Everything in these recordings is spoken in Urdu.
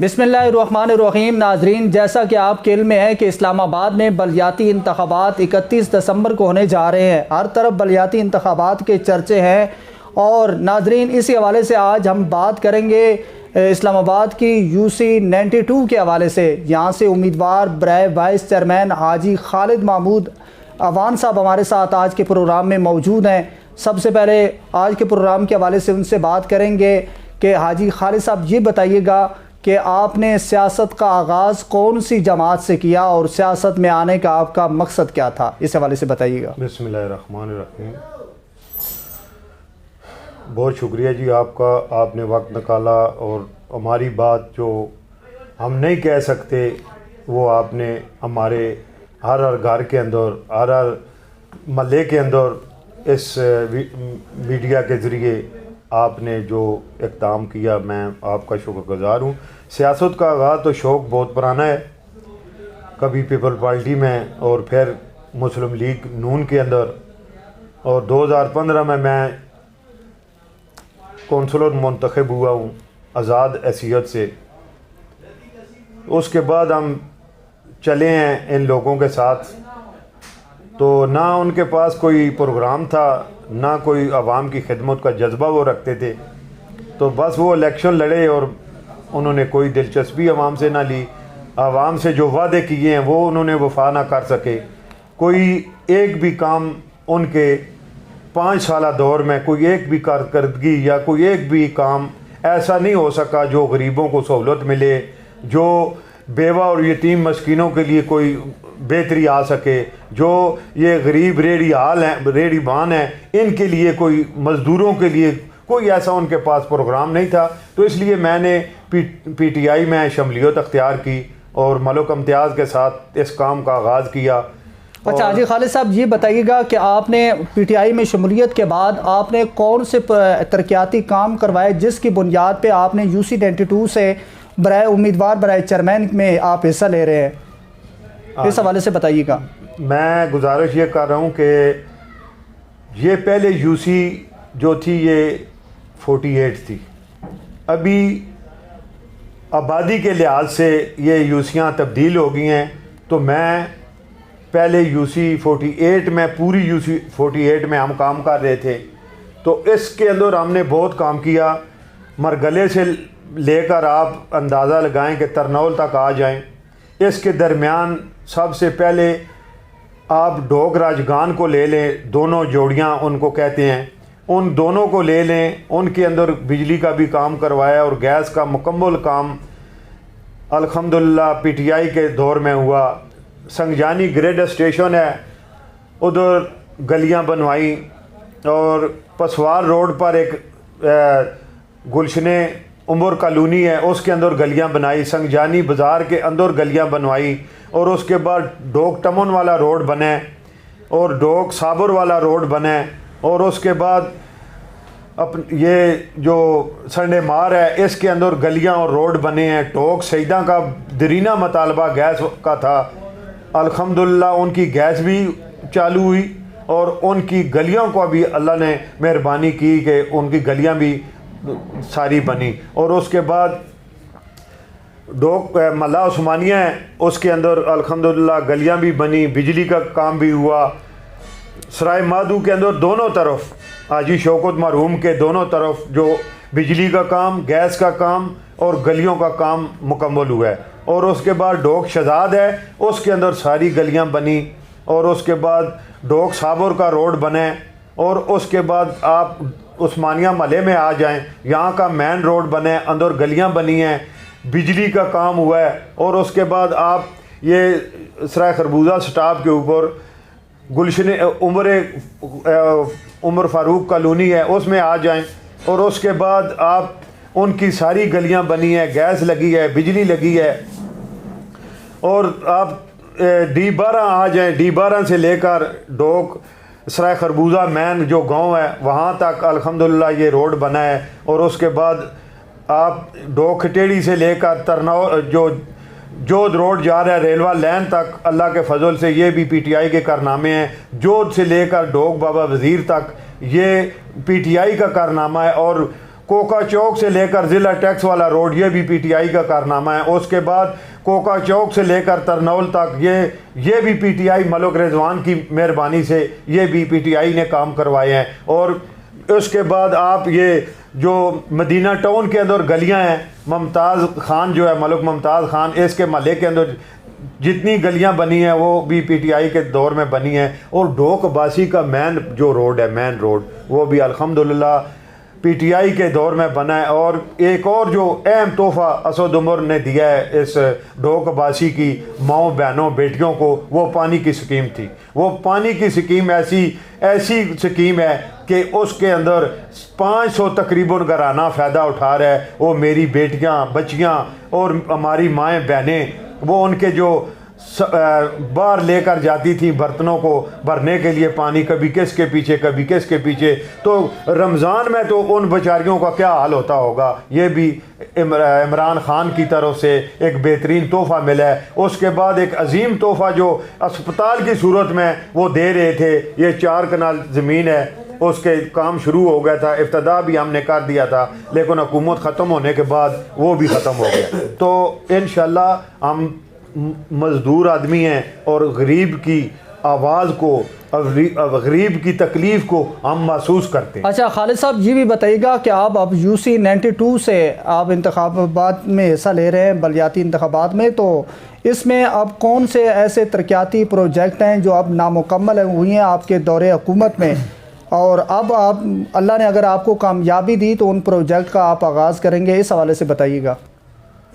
بسم اللہ الرحمن الرحیم۔ ناظرین، جیسا کہ آپ کے علم میں ہے کہ اسلام آباد میں بلدیاتی انتخابات 31 دسمبر کو ہونے جا رہے ہیں۔ ہر طرف بلدیاتی انتخابات کے چرچے ہیں، اور ناظرین اسی حوالے سے آج ہم بات کریں گے اسلام آباد کی UC 92 کے حوالے سے۔ یہاں سے امیدوار برائے وائس چیئرمین حاجی خالد محمود اعوان صاحب ہمارے ساتھ آج کے پروگرام میں موجود ہیں۔ سب سے پہلے آج کے پروگرام کے حوالے سے ان سے بات کریں گے کہ حاجی خالد صاحب یہ بتائیے گا کہ آپ نے سیاست کا آغاز کون سی جماعت سے کیا اور سیاست میں آنے کا آپ کا مقصد کیا تھا، اس حوالے سے بتائیے گا۔ بسم اللہ الرحمن الرحیم۔ بہت شکریہ جی آپ کا، آپ نے وقت نکالا اور ہماری بات جو ہم نہیں کہہ سکتے وہ آپ نے ہمارے ہر گھر کے اندر، ہر محلے کے اندر اس میڈیا کے ذریعے آپ نے جو اقدام کیا، میں آپ کا شکر گزار ہوں۔ سیاست کا آغاز تو شوق بہت پرانا ہے، کبھی پیپل پارٹی میں اور پھر مسلم لیگ نون کے اندر، اور 2015 میں کونسلر منتخب ہوا ہوں آزاد حیثیت سے۔ اس کے بعد ہم چلے ہیں ان لوگوں کے ساتھ، تو نہ ان کے پاس کوئی پروگرام تھا، نہ کوئی عوام کی خدمت کا جذبہ وہ رکھتے تھے، تو بس وہ الیکشن لڑے اور انہوں نے کوئی دلچسپی عوام سے نہ لی۔ عوام سے جو وعدے کیے ہیں وہ انہوں نے وفا نہ کر سکے۔ کوئی ایک بھی کام ان کے 5 سالہ دور میں، کوئی ایک بھی کارکردگی یا کوئی ایک بھی کام ایسا نہیں ہو سکا جو غریبوں کو سہولت ملے، جو بیوہ اور یتیم مسکینوں کے لیے کوئی بہتری آ سکے، جو یہ غریب ریڑھی بان ہیں ان کے لیے، کوئی مزدوروں کے لیے کوئی ایسا ان کے پاس پروگرام نہیں تھا۔ تو اس لیے میں نے PTI میں شمولیت اختیار کی اور ملک امتیاز کے ساتھ اس کام کا آغاز کیا۔ اچھا حاجی خالد صاحب یہ بتائیے گا کہ آپ نے PTI میں شمولیت کے بعد آپ نے کون سے ترقیاتی کام کروائے جس کی بنیاد پہ آپ نے UC 92 سے امیدوار برائے چیئرمین میں آپ حصہ لے رہے ہیں، اس حوالے سے بتائیے گا۔ میں گزارش یہ کر رہا ہوں کہ یہ پہلے UC جو تھی یہ 48 تھی، ابھی آبادی کے لحاظ سے یہ UCیاں تبدیل ہو گئی ہیں، تو میں پہلے UC 48 میں، پوری UC 48 میں ہم کام کر رہے تھے، تو اس کے اندر ہم نے بہت کام کیا۔ مرگلے سے لے کر آپ اندازہ لگائیں کہ ترنول تک آ جائیں، اس کے درمیان سب سے پہلے آپ ڈوگ راجگان کو لے لیں، دونوں جوڑیاں ان کو کہتے ہیں، ان دونوں کو لے لیں، ان کے اندر بجلی کا بھی کام کروایا اور گیس کا مکمل کام الحمدللہ PTI کے دور میں ہوا۔ سنگجانی گریڈ اسٹیشن ہے، ادھر گلیاں بنوائی، اور پسوار روڈ پر ایک گلشن عمر کالونی ہے، اس کے اندر گلیاں بنائی، سنگجانی بازار کے اندر گلیاں بنوائی، اور اس کے بعد ڈوگ ٹمن والا روڈ بنے اور ڈوگ صابر والا روڈ بنے، اور اس کے بعد یہ جو سنڈے مار ہے اس کے اندر گلیاں اور روڈ بنے ہیں۔ ٹوگ سیدہ کا درینہ مطالبہ گیس کا تھا، الحمدللہ ان کی گیس بھی چالو ہوئی اور ان کی گلیوں کو بھی اللہ نے مہربانی کی کہ ان کی گلیاں بھی ساری بنی۔ اور اس کے بعد ڈوگ ملا عثمانیہ ہے، اس کے اندر الحمدللہ گلیاں بھی بنی، بجلی کا کام بھی ہوا۔ سرائے مادو کے اندر دونوں طرف حاجی شوکت مرحوم کے دونوں طرف جو بجلی کا کام، گیس کا کام اور گلیوں کا کام مکمل ہوا ہے۔ اور اس کے بعد ڈوگ شہزاد ہے، اس کے اندر ساری گلیاں بنی، اور اس کے بعد ڈوگ صابر کا روڈ بنے، اور اس کے بعد آپ عثمانیہ محلے میں آ جائیں، یہاں کا مین روڈ بنے، اندر گلیاں بنی ہیں، بجلی کا کام ہوا ہے۔ اور اس کے بعد آپ یہ سرائے خربوزہ سٹاپ کے اوپر گلشن عمر فاروق کالونی ہے، اس میں آ جائیں، اور اس کے بعد آپ ان کی ساری گلیاں بنی ہیں، گیس لگی ہے، بجلی لگی ہے۔ اور آپ D12 آ جائیں، D12 سے لے کر ڈوگ سرائے خربوزہ مین جو گاؤں ہے وہاں تک الحمدللہ یہ روڈ بنا ہے۔ اور اس کے بعد آپ ڈوگ کھٹیڑی سے لے کر جود روڈ جا رہا ہے ریلوہ لین تک، اللہ کے فضل سے یہ بھی PTI کے کارنامے ہیں۔ جود سے لے کر ڈوگ بابا وزیر تک یہ PTI کا کارنامہ ہے، اور کوکا چوک سے لے کر ضلع ٹیکس والا روڈ یہ بھی پی ٹی آئی کا کارنامہ ہے. اس کے بعد کوکا چوک سے لے کر ترنول تک یہ بھی پی ٹی آئی ملک رضوان کی مہربانی سے یہ بھی پی ٹی آئی نے کام کروائے ہیں. اور اس کے بعد آپ یہ جو مدینہ ٹاؤن کے اندر گلیاں ہیں، ممتاز خان جو ہے ملک ممتاز خان، اس کے محلے کے اندر جتنی گلیاں بنی ہیں وہ بھی پی ٹی آئی کے دور میں بنی ہیں. اور ڈوک باسی کا مین جو روڈ ہے، مین روڈ، وہ بھی الحمدللہ پی ٹی آئی کے دور میں بنا ہے. اور ایک اور جو اہم تحفہ اسد عمر نے دیا ہے اس ڈوک باسی کی ماؤں بہنوں بیٹیوں کو، وہ پانی کی سکیم تھی. وہ پانی کی سکیم ایسی سکیم ہے کہ اس کے اندر 500 تقریباً گھرانہ فائدہ اٹھا رہا ہے. وہ میری بیٹیاں، بچیاں اور ہماری مائیں بہنیں، وہ ان کے جو باہر لے کر جاتی تھی برتنوں کو بھرنے کے لیے پانی، کبھی کس کے پیچھے کبھی کس کے پیچھے. تو رمضان میں تو ان بیچاریوں کا کیا حال ہوتا ہوگا. یہ بھی عمران خان کی طرف سے ایک بہترین تحفہ ملا ہے. اس کے بعد ایک عظیم تحفہ جو اسپتال کی صورت میں وہ دے رہے تھے، یہ 4 کنال زمین ہے، اس کے کام شروع ہو گیا تھا، ابتدا بھی ہم نے کر دیا تھا، لیکن حکومت ختم ہونے کے بعد وہ بھی ختم ہو گیا. تو انشاءاللہ ہم مزدور آدمی ہیں اور غریب کی آواز کو، غریب کی تکلیف کو ہم محسوس کرتے ہیں. اچھا خالد صاحب یہ بھی بتائیے گا کہ آپ اب UC 92 سے آپ انتخابات میں حصہ لے رہے ہیں، بلدیاتی انتخابات میں، تو اس میں اب کون سے ایسے ترقیاتی پروجیکٹ ہیں جو اب نامکمل ہوئی ہیں آپ کے دور حکومت میں، اور اب آپ اللہ نے اگر آپ کو کامیابی دی تو ان پروجیکٹ کا آپ آغاز کریں گے، اس حوالے سے بتائیے گا.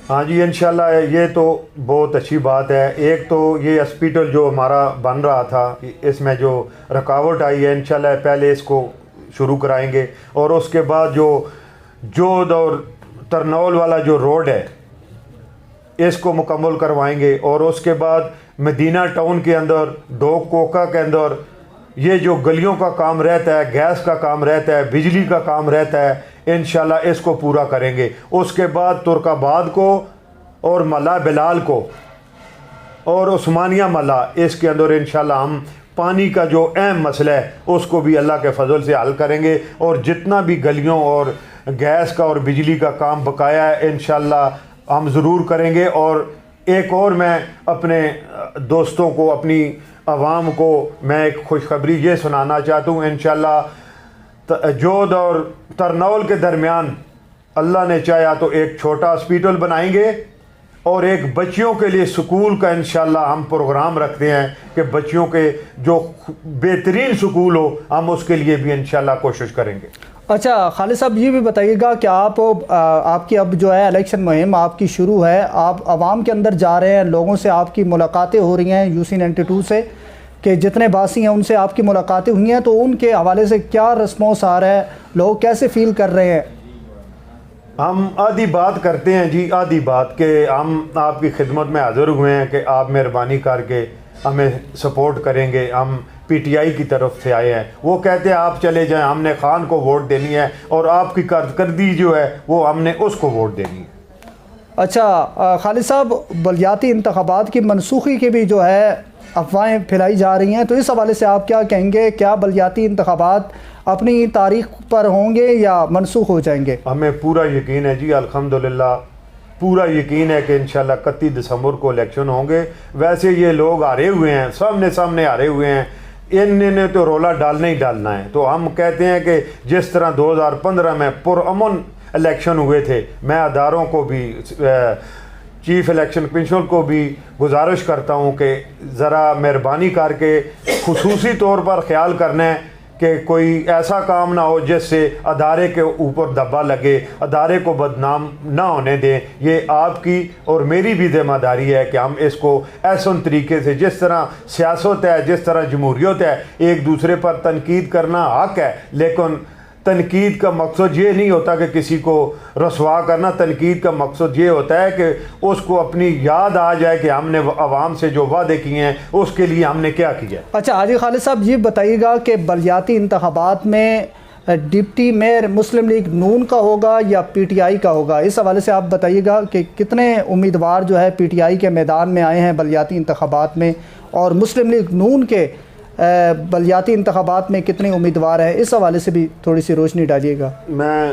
ہاں جی انشاءاللہ یہ تو بہت اچھی بات ہے. ایک تو یہ ہاسپیٹل جو ہمارا بن رہا تھا، اس میں جو رکاوٹ آئی ہے، انشاءاللہ پہلے اس کو شروع کرائیں گے. اور اس کے بعد جو جود اور ترنول والا جو روڈ ہے اس کو مکمل کروائیں گے. اور اس کے بعد مدینہ ٹاؤن کے اندر، ڈوک کوکا کے اندر یہ جو گلیوں کا کام رہتا ہے، گیس کا کام رہتا ہے، بجلی کا کام رہتا ہے، انشاءاللہ اس کو پورا کریں گے. اس کے بعد ترک آباد کو اور ملا بلال کو اور عثمانیہ ملا، اس کے اندر انشاءاللہ ہم پانی کا جو اہم مسئلہ ہے اس کو بھی اللہ کے فضل سے حل کریں گے. اور جتنا بھی گلیوں اور گیس کا اور بجلی کا کام بقایا ہے انشاءاللہ ہم ضرور کریں گے. اور ایک اور میں اپنے دوستوں کو، اپنی عوام کو میں ایک خوشخبری یہ سنانا چاہتا ہوں. انشاءاللہ جود اور ترنول کے درمیان اللہ نے چاہا تو ایک چھوٹا ہاسپیٹل بنائیں گے، اور ایک بچیوں کے لیے سکول کا انشاءاللہ ہم پروگرام رکھتے ہیں کہ بچیوں کے جو بہترین سکول ہو، ہم اس کے لیے بھی انشاءاللہ کوشش کریں گے. اچھا خالد صاحب یہ بھی بتائیے گا کہ آپ کی اب جو ہے الیکشن مہم آپ کی شروع ہے، آپ عوام کے اندر جا رہے ہیں، لوگوں سے آپ کی ملاقاتیں ہو رہی ہیں UC 92 سے، کہ جتنے باسی ہیں ان سے آپ کی ملاقاتیں ہوئی ہیں، تو ان کے حوالے سے کیا رسپانس آ رہا ہے، لوگ کیسے فیل کر رہے ہیں؟ ہم آدھی بات کرتے ہیں جی، آدھی بات کہ ہم آپ کی خدمت میں حاضر ہوئے ہیں کہ آپ مہربانی کر کے ہمیں سپورٹ کریں گے. ہم پی ٹی آئی کی طرف سے آئے ہیں. وہ کہتے ہیں آپ چلے جائیں، ہم نے خان کو ووٹ دینی ہے، اور آپ کی کارکردگی جو ہے وہ ہم نے اس کو ووٹ دینی ہے. اچھا خالد صاحب بلدیاتی انتخابات کی منسوخی کی بھی جو ہے افواہیں پھیلائی جا رہی ہیں، تو اس حوالے سے آپ کیا کہیں گے؟ کیا بلدیاتی انتخابات اپنی تاریخ پر ہوں گے یا منسوخ ہو جائیں گے؟ ہمیں پورا یقین ہے جی، الحمدللہ پورا یقین ہے کہ انشاءاللہ 31 دسمبر کو الیکشن ہوں گے. ویسے یہ لوگ ہارے ہوئے ہیں، سامنے ہارے ہوئے ہیں، ان نے تو رولا ڈالنا ہی ڈالنا ہے. تو ہم کہتے ہیں کہ جس طرح 2015 میں پرامن الیکشن ہوئے تھے، میں اداروں کو بھی، چیف الیکشن کمشنر کو بھی گزارش کرتا ہوں کہ ذرا مہربانی کر کے خصوصی طور پر خیال کرنا ہے کہ کوئی ایسا کام نہ ہو جس سے ادارے کے اوپر دبا لگے، ادارے کو بدنام نہ ہونے دیں. یہ آپ کی اور میری بھی ذمہ داری ہے کہ ہم اس کو ایسن طریقے سے، جس طرح سیاست ہے، جس طرح جمہوریت ہے، ایک دوسرے پر تنقید کرنا حق ہے، لیکن تنقید کا مقصد یہ نہیں ہوتا کہ کسی کو رسوا کرنا. تنقید کا مقصد یہ ہوتا ہے کہ اس کو اپنی یاد آ جائے کہ ہم نے عوام سے جو وعدے کیے ہیں اس کے لیے ہم نے کیا کیا. اچھا حاجی خالد صاحب یہ بتائیے گا کہ بلدیاتی انتخابات میں ڈپٹی میئر مسلم لیگ نون کا ہوگا یا پی ٹی آئی کا ہوگا؟ اس حوالے سے آپ بتائیے گا کہ کتنے امیدوار جو ہے پی ٹی آئی کے میدان میں آئے ہیں بلدیاتی انتخابات میں، اور مسلم لیگ نون کے بلدیاتی انتخابات میں کتنے امیدوار ہیں؟ اس حوالے سے بھی تھوڑی سی روشنی ڈالیے گا. میں